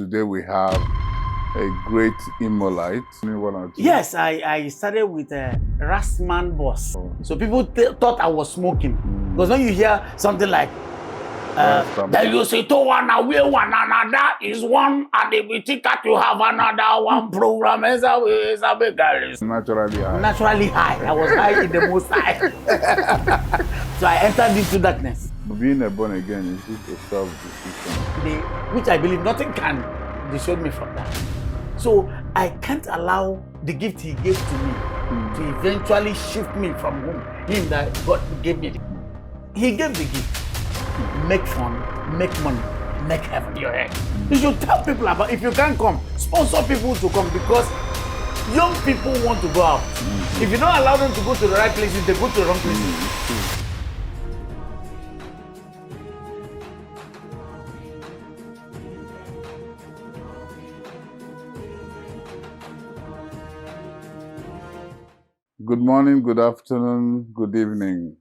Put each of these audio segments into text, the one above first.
Today we have a great Imolite. Yes, I started with a Rasman boss. So people thought I was smoking. Because when you hear something like, then you say, to one away, one another is one, and if we think that you have another one program, is a big guy. Naturally high. Naturally high. I was high in the most high. So I entered into darkness. Being a born again is just a self-decision. Which I believe nothing can dissuade me from that. So I can't allow the gift he gave to me to eventually shift me from him that God gave me. He gave the gift. Make fun, make money, make heaven your head. You should tell people about, if you can't come, sponsor people to come, because young people want to go out. If you don't allow them to go to the right places, they go to the wrong places. Good morning, good afternoon, good evening.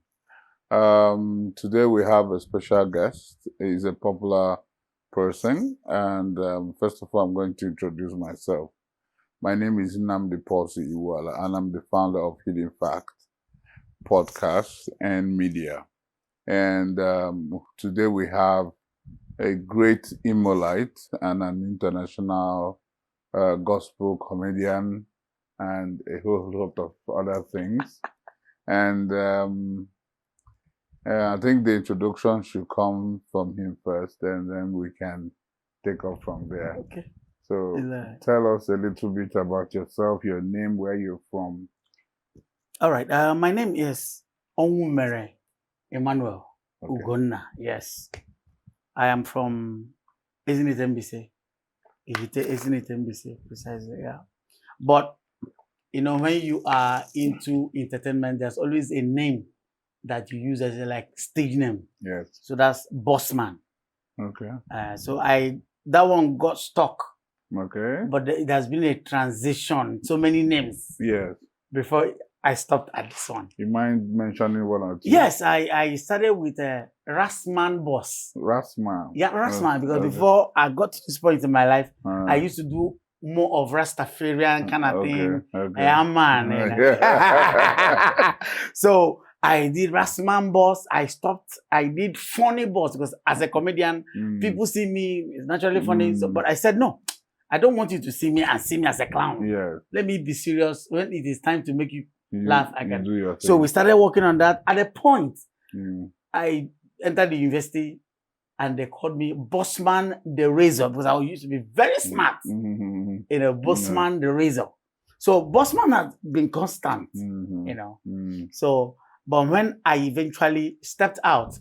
Today we have a special guest. He's a popular person, and first of all, I'm going to introduce myself. My name is Nnamdi Iwala, and I'm the founder of Hidden Fact podcast and media. And today we have a great Imolite and an international gospel comedian and a whole lot of other things. And I think the introduction should come from him first, and then we can take off from there. Okay. So tell us a little bit about yourself, your name, where you're from. All right. My name is Onwumere Emmanuel Ugonna. Yes. I am from Ezinite Mbise, precisely, yeah. But you know, when you are into entertainment, there's always a name that you use as a stage name. Yes. So that's BossMan. Okay. So that one got stuck. Okay. But it has been a transition. So many names. Yes. Before I stopped at this one. You mind mentioning one or two? Yes, I started with a Rasman boss. Rasman. Yeah, Rasman, because before I got to this point in my life, I used to do more of Rastafarian kind of thing. Okay. Yeah, man. So I did Rasman boss. I stopped. I did funny boss because as a comedian, people see me, it's naturally funny. So, but I said, no, I don't want you to see me and see me as a clown. Yes. Let me be serious. When it is time to make you laugh, I can. Do your thing. So we started working on that. At a point, I entered the university and they called me BossMan the Razor, because I used to be very smart in a BossMan the Razor. So BossMan has been constant, you know. So, but when I eventually stepped out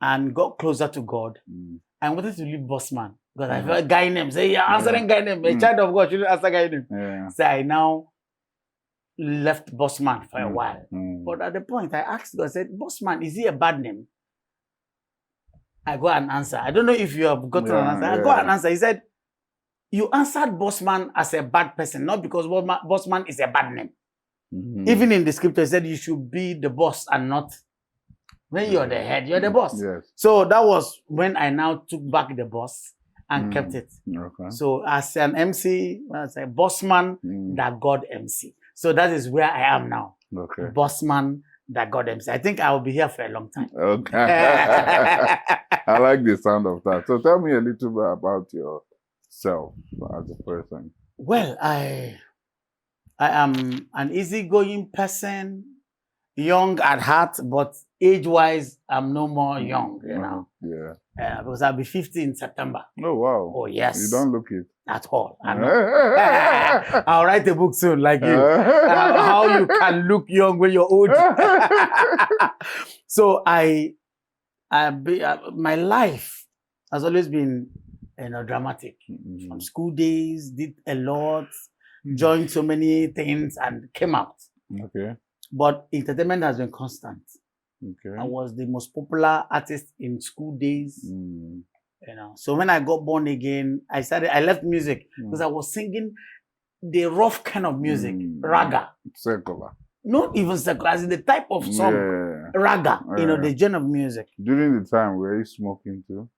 and got closer to God, I wanted to leave BossMan because I felt guy name. Say, you're answering guy name. A child of God shouldn't answer guy name. Yeah. So I now left BossMan for a while. But at the point, I asked God, I said, BossMan, is he a bad name? I got an answer. I don't know if you have gotten an answer. I got an answer. He said, you answered BossMan as a bad person, not because BossMan is a bad name. Even in the scripture, he said you should be the boss and not, when you're the head, you're the boss. Yes. So that was when I now took back the boss and kept it. Okay. So as an MC, I say BossMan, DaGodmc. So that is where I am now. Okay. BossMan, DaGodmc. I think I will be here for a long time. Okay. I like the sound of that. So tell me a little bit about yourself as a person. Well, I am an easygoing person, young at heart, but age-wise, I'm no more young, you know. Yeah. Because I'll be 50 in September. Oh, wow. Oh, yes. You don't look it. At all. I know. I'll write a book soon, like you. How you can look young when you're old. So my life has always been, dramatic. From school days, did a lot, joined so many things, and came out. Okay. But entertainment has been constant. Okay. I was the most popular artist in school days. You know, so when I got born again, I left music because I was singing the rough kind of music, raga. Secular. Not even secular, as in the type of song, raga, the genre of music. During the time, were you smoking too?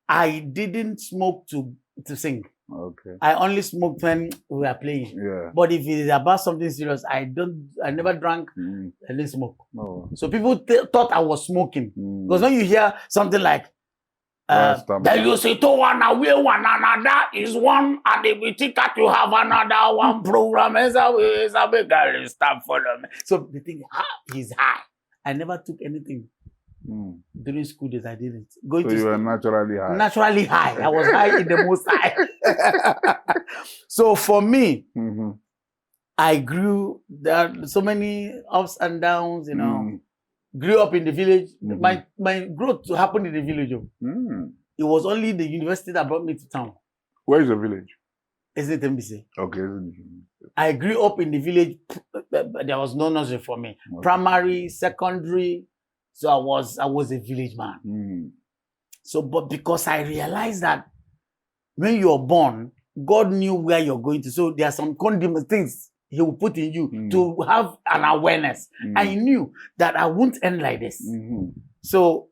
I didn't smoke to sing. Okay. I only smoked when we were playing. Yeah. But if it is about something serious, I never drank, I didn't smoke. Oh. So people thought I was smoking. Because when you hear something like, that you say to one away one another is one, and if we think that you have another one program, is a big girl, stop follow me. So they think, he's high. I never took anything. During school days, I didn't. So you were naturally high? Naturally high. I was high in the most high. So for me, I grew, there are so many ups and downs, you know. Grew up in the village. My growth happened in the village. It was only the university that brought me to town. Where is the village? Isn't it MBC? Okay. I grew up in the village. There was no nursery for me. Okay. Primary, secondary. So I was a village man. So, but because I realized that when you're born, God knew where you're going to. So there are some condiments, things He will put in you to have an awareness. I knew that I won't end like this. So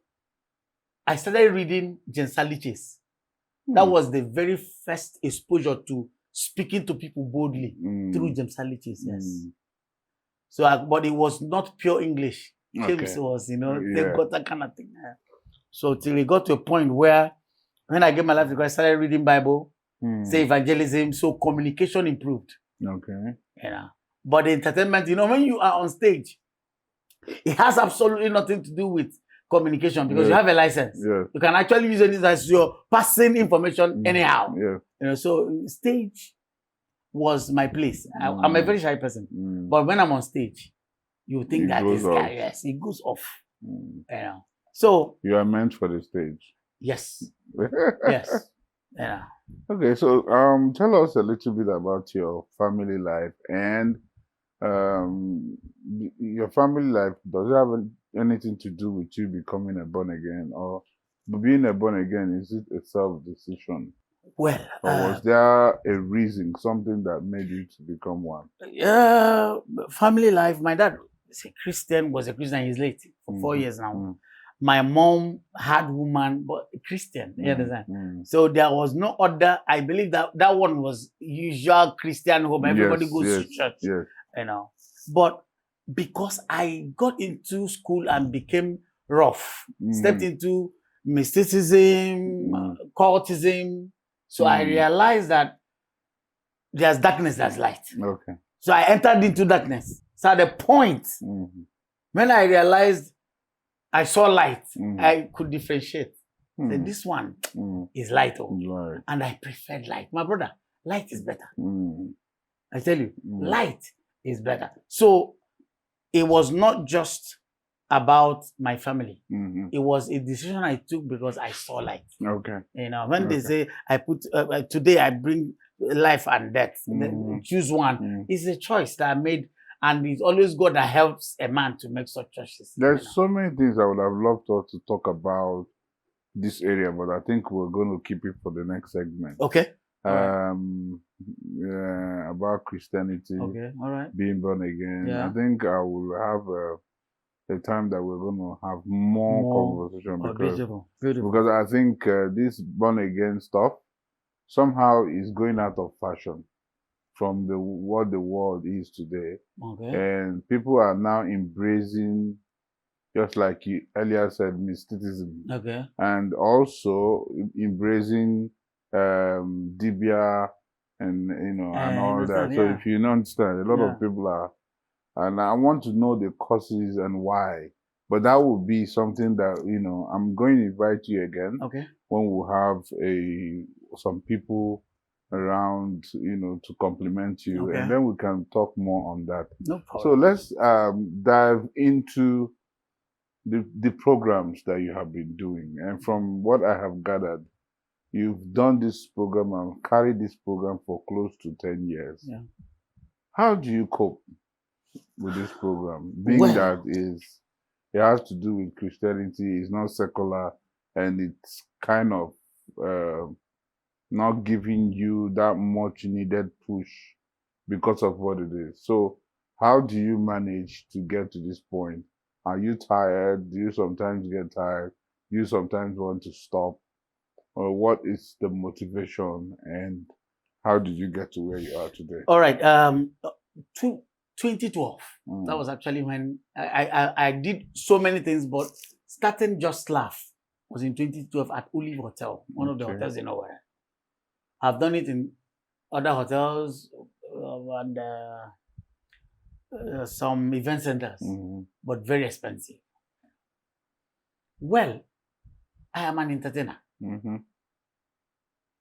I started reading James Saliches. That was the very first exposure to speaking to people boldly through James Saliches. Yes. So, but it was not pure English. James was, you know, they got that kind of thing. So till it got to a point where, when I gave my life to Christ, I started reading Bible, say evangelism, so communication improved. Okay. Yeah. But the entertainment, you know, when you are on stage, it has absolutely nothing to do with communication because you have a license. You can actually use it as you're passing information anyhow. You know, so stage was my place. I'm a very shy person. But when I'm on stage, you think that this guy, yes, he goes off. You know. So you are meant for the stage. Yes. Yes. Yeah. Okay, so tell us a little bit about your family life and your family life. Does it have anything to do with you becoming a born again, or being a born again? Is it a self-decision? Well, or was there a reason, something that made you to become one? Family life. My dad was a Christian. He's late for 4 years now. My mom had woman, but Christian. You understand? So there was no other. I believe that one was usual Christian home. Everybody goes to church. You know. But because I got into school and became rough, stepped into mysticism, cultism, so I realized that there's darkness, there's light. Okay. So I entered into darkness. So at the point when I realized I saw light, I could differentiate. So this one is light, and I preferred light. My brother, light is better. I tell you, light is better. So it was not just about my family. It was a decision I took because I saw light. Okay. You know, when they say I put today I bring life and death, choose one. It's a choice that I made, and it's always God that helps a man to make such choices. There's so many things I would have loved to talk about this area, but I think we're going to keep it for the next segment. Okay. Yeah, about Christianity. Okay. All right. Being born again. Yeah. I think I will have a time that we're going to have more conversation because I think this born again stuff somehow is going out of fashion from what the world is today. Okay. And people are now embracing, just like you earlier said, mysticism. Okay. And also embracing Dibia and and all that. So if you don't understand, a lot of people are, and I want to know the causes and why. But that would be something that I'm going to invite you again. Okay. When we have some people around, to compliment you, and then we can talk more on that. No problem. So let's dive into the programs that you have been doing. And from what I have gathered, you've done this program and carried this program for close to 10 years. Yeah. How do you cope with this program? Being that it has to do with Christianity, it's not secular, and it's kind of not giving you that much needed push because of what it is. So how do you manage to get to this point? Are you tired? Do you sometimes get tired? Do you sometimes want to stop? Or what is the motivation? And How did you get to where you are today? All right. 2012. That was actually when I did so many things, but starting Just Laugh was in 2012 at Olive Hotel, one of the hotels in nowhere. I've done it in other hotels and some event centers, but very expensive. Well, I am an entertainer.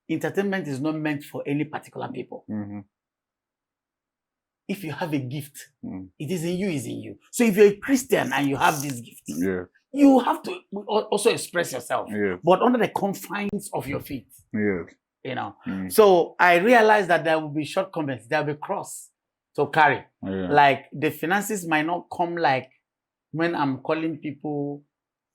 Entertainment is not meant for any particular people. If you have a gift, it is in you, is in you. So if you're a Christian and you have this gift, you have to also express yourself, but under the confines of your faith. You know. So I realized that there will be shortcomings, there will be cross to carry. Like the finances might not come like when I'm calling people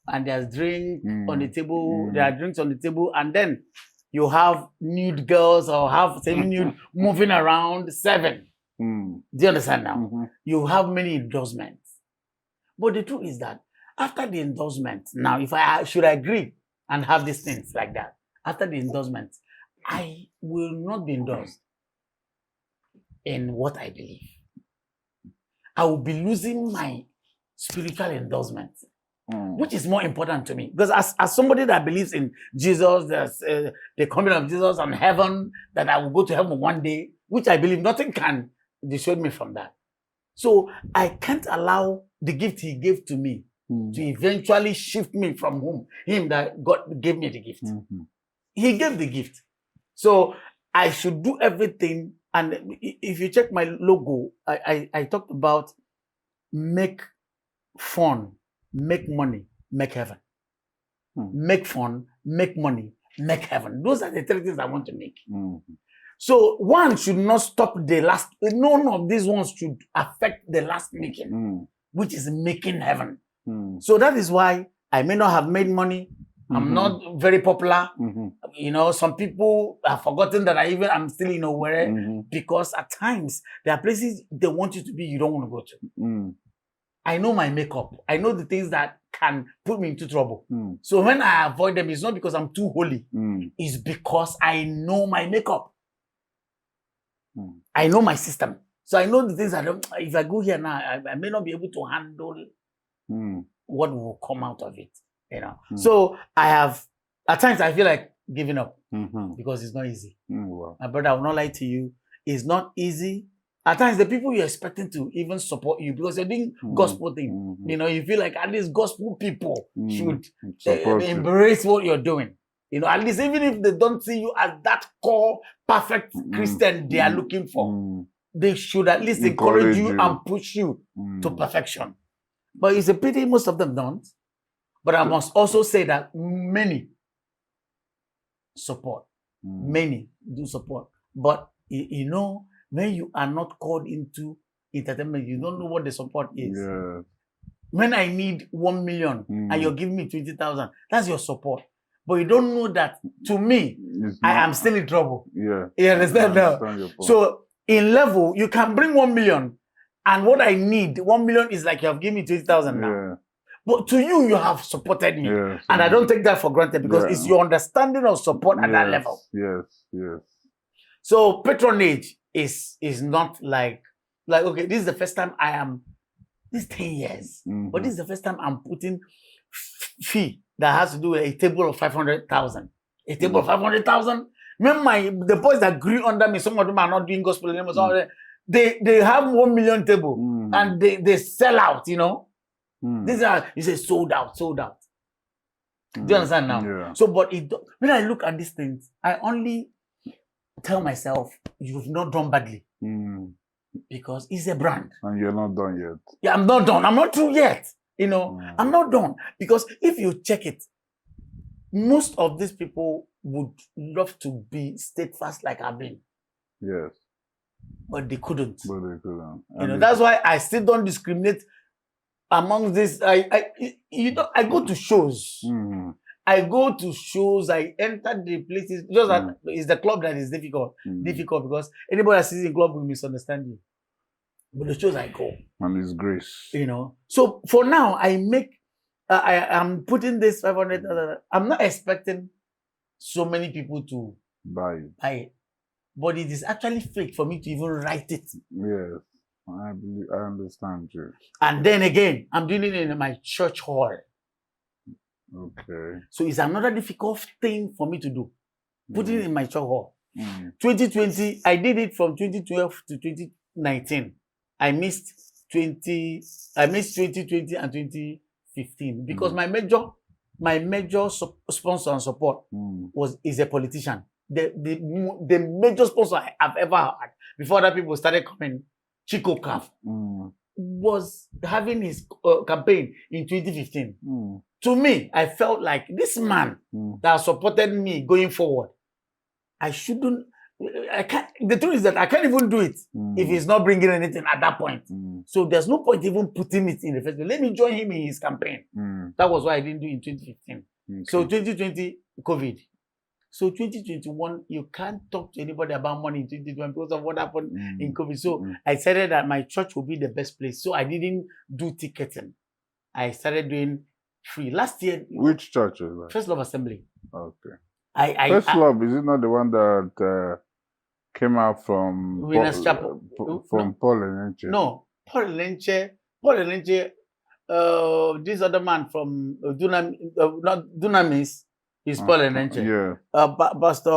and there's drink on the table, there are drinks on the table, and then you have nude girls or have semi-nude moving around 7. Do you understand now? You have many endorsements. But the truth is that after the endorsement, now if I should agree and have these things like that, after the endorsement, I will not be endorsed in what I believe. I will be losing my spiritual endorsement, which is more important to me. Because as somebody that believes in Jesus, there's the coming of Jesus and heaven, that I will go to heaven one day, which I believe nothing can dissuade me from that. So I can't allow the gift he gave to me to eventually shift me from him that God gave me the gift. He gave the gift. So I should do everything. And if you check my logo, I talked about make fun, make money, make heaven. Make fun, make money, make heaven. Those are the 3 things I want to make. So one should not stop the last. None of these ones should affect the last making, which is making heaven. So that is why I may not have made money. I'm not very popular. You know, some people have forgotten that I'm still in nowhere because at times there are places they want you to be, you don't want to go to. I know my makeup. I know the things that can put me into trouble. So when I avoid them, it's not because I'm too holy. It's because I know my makeup. I know my system. So I know the things if I go here now, I may not be able to handle what will come out of it. You know. So I have, at times I feel like giving up because it's not easy. Wow. My brother, I will not lie to you. It's not easy. At times the people you're expecting to even support you because you're doing gospel thing. You know, you feel like at least gospel people should embrace what you're doing. You know, at least even if they don't see you as that core perfect Christian they are looking for, they should at least encourage you and push you to perfection. But it's a pity most of them don't. But I must also say that many support. Many do support. But, you know, when you are not called into entertainment, you don't know what the support is. When I need 1 million and you're giving me 20,000, that's your support. But you don't know that, to me, I am still in trouble. You understand now? So, in level, you can bring 1 million. And what I need, 1 million is like you have given me 20,000 now. But to you, you have supported me. And I don't take that for granted because it's your understanding of support at that level. So patronage is not like, okay, this is the first time this is 10 years. But this is the first time I'm putting fee that has to do with a table of 500,000. A table of 500,000. Remember the boys that grew under me, some of them are not doing gospel anymore. They have 1 million table and they sell out, you know. These are, you say, sold out. Do you understand now? So, but when I look at these things, I only tell myself, you've not done badly. Because it's a brand. And you're not done yet. Yeah, I'm not done. I'm not through yet. You know, I'm not done. Because if you check it, most of these people would love to be steadfast like I've been. But they couldn't. You know, that's why I still don't discriminate among this. I go to shows. I go to shows. I enter the places. Just that it's the club that is difficult. Difficult because anybody that sees in club will misunderstand you. But the shows I go. And it's grace. You know. So for now, I am putting this 500. I'm not expecting so many people to buy it. but it is actually fake for me to even write it. Yes, I understand you. And then again, I'm doing it in my church hall. Okay. So it's another difficult thing for me to do. Putting it in my church hall. 2020, I did it from 2012 to 2019. I missed 2020 and 2015 because my major sponsor and support is a politician. The major sponsor I've ever had before other people started coming, Chico Caf, was having his campaign in 2015. To me, I felt like this man that supported me going forward, I can't. The truth is that I can't even do it if he's not bringing anything at that point. So there's no point even putting it in the first place. Let me join him in his campaign. That was why I didn't do it in 2015. Okay. So 2020, COVID. So 2021, you can't talk to anybody about money in 2021 because of what happened in COVID. So I decided that my church would be the best place. So I didn't do ticketing. I started doing free. Last year. Which church is that? First Love Assembly. Okay. First Love, is it not the one that came out from Winners Chapel? Paul Enenche? No, Paul Enenche. This other man from Dunamis is Paul Enenche. Yeah. Pastor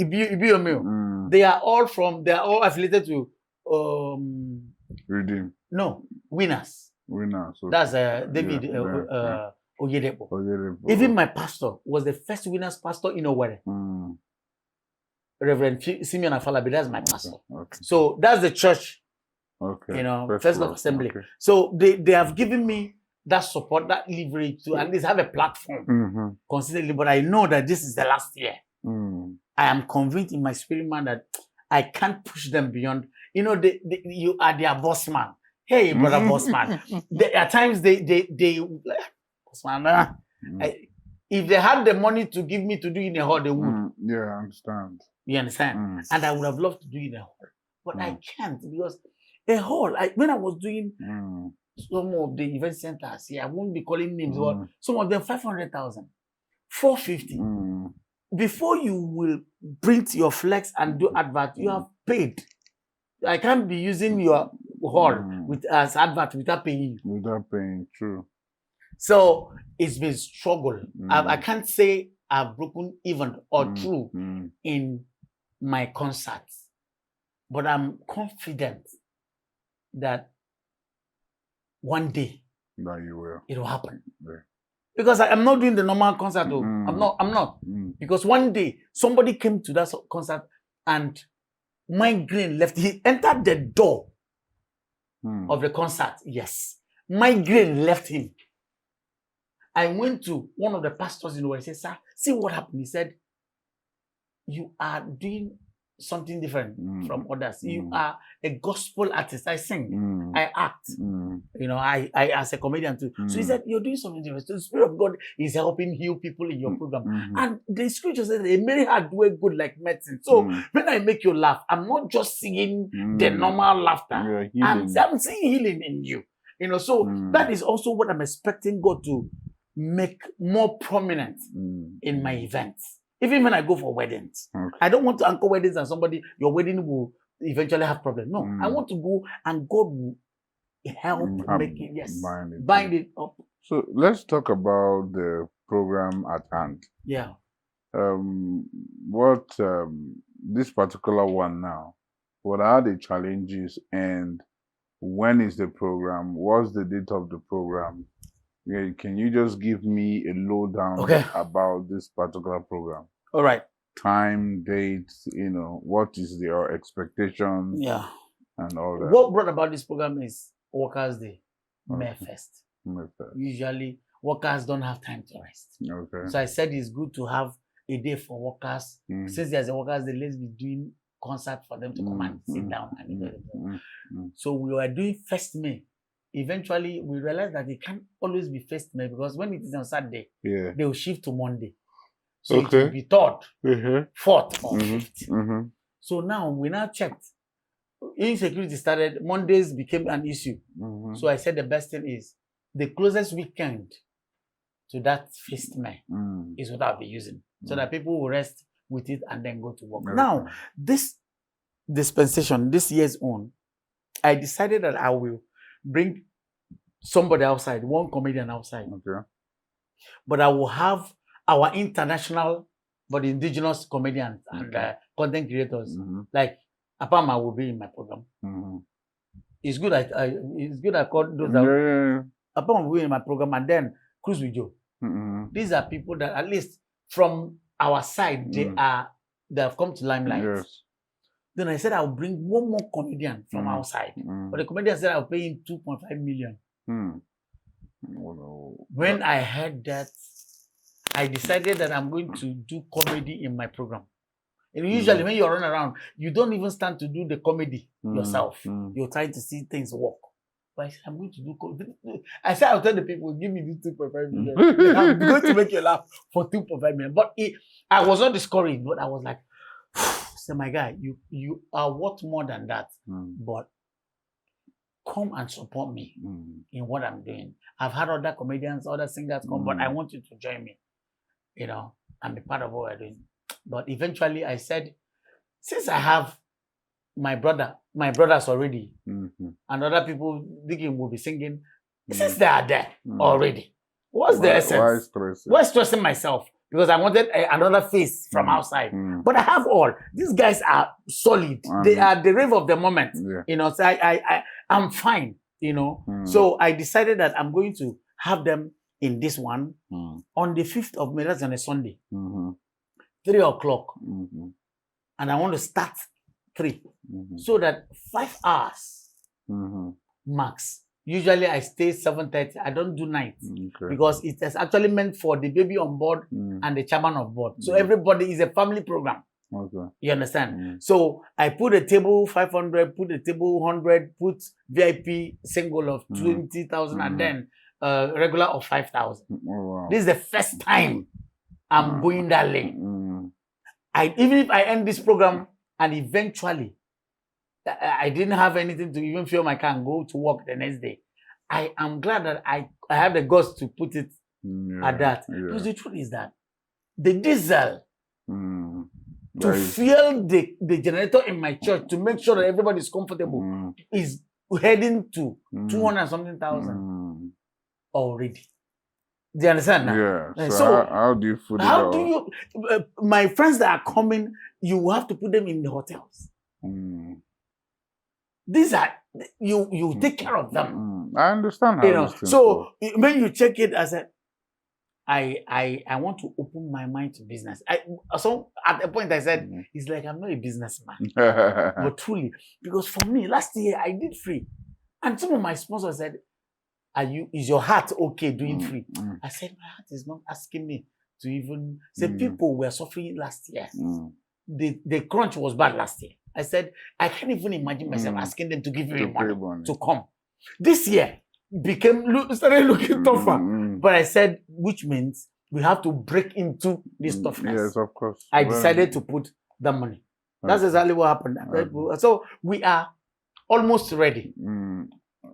Ibiomio. They are all affiliated to Redeem. No, Winners. Winners. Okay. That's David Oyedepo. Even my pastor was the first Winners pastor in Owerri. Reverend Simeon Afalabi, that's my pastor. Okay. So that's the church. Okay. First Love Assembly. Okay. So they have given me that support, that leverage to at least have a platform consistently. But I know that this is the last year. I am convinced in my spirit man that I can't push them beyond. You are their boss man. Hey, brother BossMan. At times they BossMan. If they had the money to give me to do in a hall, they would. Yeah, I understand. You understand? And I would have loved to do in a hall, but I can't because a hall. When I was doing some of the event centers here, I won't be calling names, but some of them 500,000, 450. Before you will print your flex and do advert, you have paid. I can't be using your hall as advert without paying. Without paying, true. So it's been struggle. I can't say I've broken even or true in my concerts, but I'm confident that one day that you will. It will happen. Yeah. Because I'm not doing the normal concert. I'm not. Because one day somebody came to that concert and migraine left. He entered the door of the concert. Yes. Migraine left him. I went to one of the pastors in the world. I said, sir, see what happened. He said, you are doing something different from others. You are a gospel artist. I sing, I act. I as a comedian too. So he said, you're doing something different. So the Spirit of God is helping heal people in your program. And the scripture says, a merry heart doeth good like medicine. So when I make you laugh, I'm not just singing the normal laughter. I'm seeing healing in you. So that is also what I'm expecting God to make more prominent in my events. Even when I go for weddings. I don't want to anchor weddings and your wedding will eventually have problems. No, I want to go and God will help make it, bind it up. So let's talk about the program at hand. Yeah. This particular one now, what are the challenges and when is the program? What's the date of the program? Yeah, can you just give me a lowdown about this particular program? All right. Time, dates, what is your expectation? Yeah. And all that. What brought about this program is Workers' Day, May 1st. Usually, workers don't have time to rest. Okay. So I said it's good to have a day for workers. Since there's a Workers' Day, let's be doing concert for them to come and sit down and enjoy themselves. So we were doing 1st May. Eventually, we realized that it can't always be 1st May because when it is on Saturday, they will shift to Monday. So it will be 3rd, 4th, or 5th. So now we checked. Insecurity started. Mondays became an issue. So I said the best thing is the closest weekend to that 1st May is what I'll be using. So that people will rest with it and then go to work. Okay. Now, this dispensation, this year's own, I decided that I will bring somebody outside, one comedian outside. Okay. But I will have our international, but indigenous comedians and content creators. Like Apama will be in my program. It's good I called those out. Apama will be in my program, and then Cruise with Joe. These are people that at least from our side they have come to limelight. Yes. Then I said I'll bring one more comedian from outside. But the comedian said I'll pay him 2.5 million. When I heard that, I decided that I'm going to do comedy in my program. And usually when you run around, you don't even stand to do the comedy yourself. You're trying to see things work. But I said, I'm going to do comedy. I said, I'll tell the people, give me this 2.5 million. I'm going to make you laugh for 2.5 million. But I was not discouraged, but I was like, say, my guy, you are worth more than that. But come and support me in what I'm doing. I've had other comedians, other singers come, but I want you to join me, and be part of what we're doing. But eventually I said, since I have my brothers already, and other people thinking will be singing, since they are there already, what's the essence? Why stressing myself? Because I wanted another face from outside. But I have all. These guys are solid. They are the rave of the moment. So I'm fine, So I decided that I'm going to have them in this one on the 5th of May, that's on a Sunday, 3 o'clock. And I want to start 3. So that 5 hours max. Usually I stay 7:30. I don't do nights because it is actually meant for the baby on board and the chairman on board. So everybody is a family program. You understand? So I put a table 500, put a table 100, put VIP single of 20,000 and then regular of 5,000. Wow. This is the first time I'm going that lane. Even if I end this program and eventually I didn't have anything to even fuel my car and go to work the next day, I am glad that I have the guts to put it at that. Because the truth is that the diesel to fuel the generator in my church to make sure that everybody is comfortable is heading to 200 something thousand already. Do you understand now? Yeah. So how do you put it out? How do you, my friends that are coming, you have to put them in the hotels. These are, you take care of them. I understand how so when you check it, I said, I want to open my mind to business. So at a point I said, it's like I'm not a businessman. But truly, because for me, last year I did free. And some of my sponsors said, is your heart okay doing free? I said, my heart is not asking me to even say people were suffering last year. The crunch was bad last year. I said, I can't even imagine myself asking them to give me money to come. This year started looking tougher. But I said, which means we have to break into this toughness. Yes, of course. I decided to put the money. That's exactly what happened. So we are almost ready.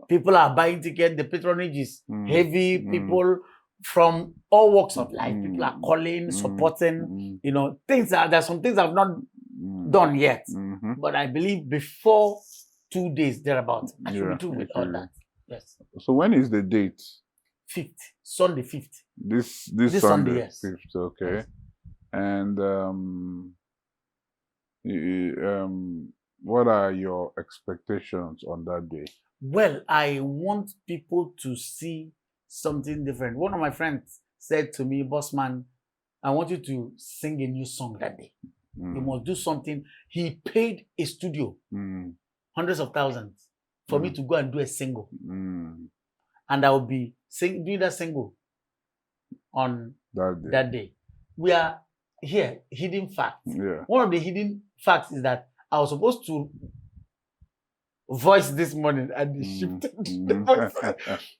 People are buying tickets. The patronage is heavy. People from all walks of life. People are calling, supporting. There's some things I've not done yet. But I believe before 2 days thereabout, I should be through with all that. Yes. So when is the date? 5th, Sunday 5th. This Sunday, yes. 5th, okay. Yes. And what are your expectations on that day? Well, I want people to see something different. One of my friends said to me, "BossMan, I want you to sing a new song that day. You must do something." He paid a studio, hundreds of thousands, for me to go and do a single. And I will be doing that single on that day. We are here, hidden facts. One of the hidden facts is that I was supposed to voice this morning and they shifted the voice.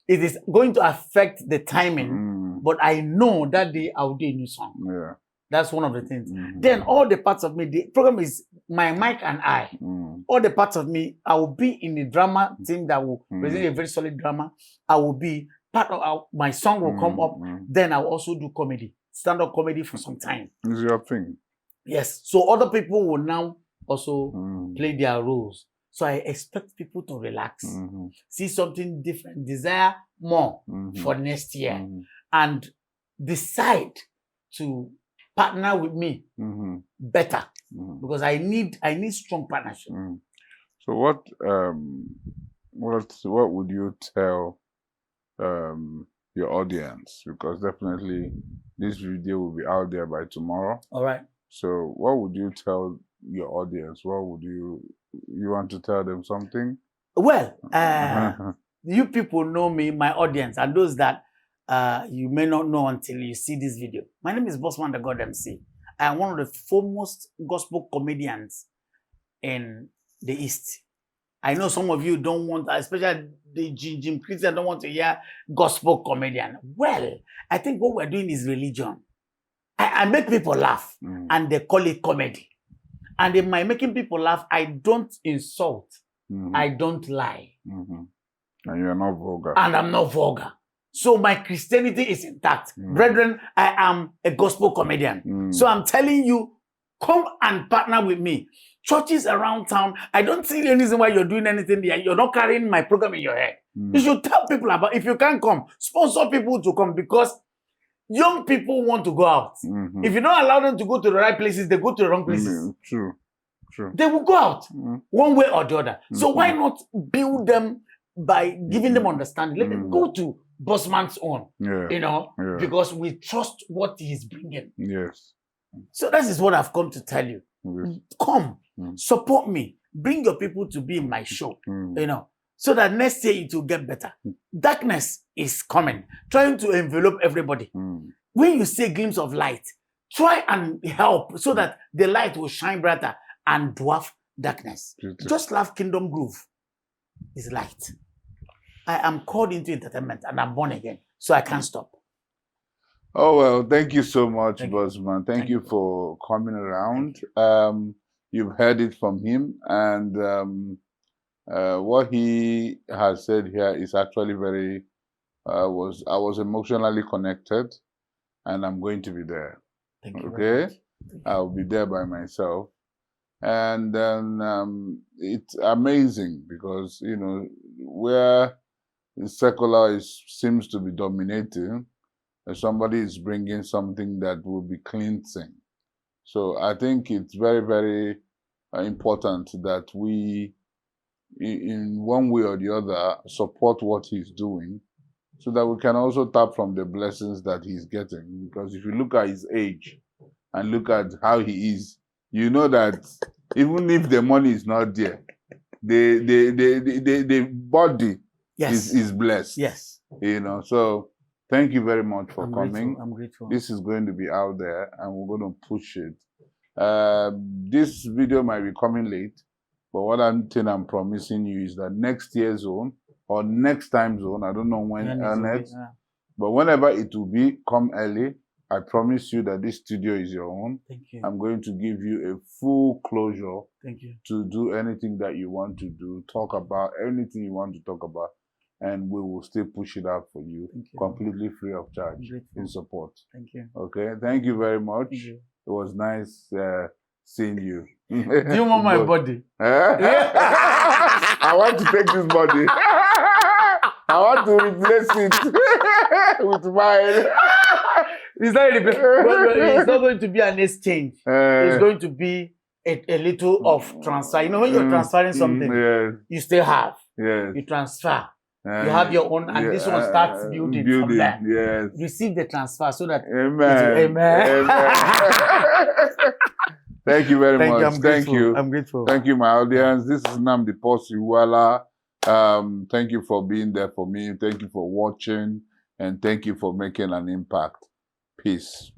It is going to affect the timing, but I know that day I'll do a new song. That's one of the things. Then all the parts of me, the program is my mic and I. All the parts of me, I will be in the drama team that will present a very solid drama. I will be part of my song will come up. Then I'll also do comedy, stand-up comedy for some time. Is your thing? Yes. So other people will now also play their roles. So I expect people to relax, see something different, desire more for next year, and decide to partner with me better, because I need strong partnership. So what would you tell your audience? Because definitely this video will be out there by tomorrow. All right. So what would you tell your audience? What would you want to tell them something? Well, you people know me, my audience, and those that you may not know until you see this video. My name is BossMan DaGodmc. I am one of the foremost gospel comedians in the East. I know some of you don't want, especially the Jim Christian, don't want to hear gospel comedian. Well, I think what we're doing is religion. I make people laugh, and they call it comedy. And in my making people laugh, I don't insult. I don't lie. And you're not vulgar. And I'm not vulgar. So my Christianity is intact. Brethren, I am a gospel comedian. So I'm telling you, come and partner with me. Churches around town, I don't see any reason why you're doing anything there. You're not carrying my program in your head. You should tell people about, if you can't come, sponsor people to come, because young people want to go out. If you don't allow them to go to the right places, they go to the wrong places. True. They will go out one way or the other. So why not build them by giving them understanding? Let them go to BossMan's own, because we trust what he's bringing. Yes. So that is what I've come to tell you. Come, support me, bring your people to be in my show, so that next year it will get better. Darkness is coming, trying to envelop everybody. When you see a glimpse of light, try and help so that the light will shine brighter and dwarf darkness. Just love Kingdom Groove is light. I am called into entertainment and I'm born again, so I can't stop. Oh, well, thank you so much, BossMan. Thank you for coming around. You've heard it from him, and what he has said here is actually very, I was emotionally connected, and I'm going to be there. Thank you. Okay? I'll be there by myself. And then it's amazing because, where secular seems to be dominating, somebody is bringing something that will be cleansing. So I think it's very, very important that we, in one way or the other, support what he's doing so that we can also tap from the blessings that he's getting. Because if you look at his age and look at how he is, you know that even if the money is not there, the body is blessed. Yes. So thank you very much for coming. I'm grateful. This is going to be out there and we're going to push it. This video might be coming late, but what I'm promising you is that next year's zone or next time zone, I don't know when, next, but whenever it will be, come early. I promise you that this studio is your own. Thank you. I'm going to give you a full closure. Thank you. To do anything that you want to do, talk about anything you want to talk about, and we will still push it out for you, completely free of charge, in support. Thank you. Okay, thank you very much. It was nice seeing you. Do you want my body? I want to take this body. I want to replace it with mine. It's not going to be an exchange. It's going to be a little of transfer. When you're transferring something, you still have. You transfer. You have your own, and this one starts building from there. Receive the transfer so that. Amen. Thank you very much. Thank you. I'm grateful. Thank you, my audience. This is Nnamdi Posiwala. Thank you for being there for me. Thank you for watching, and thank you for making an impact. Peace.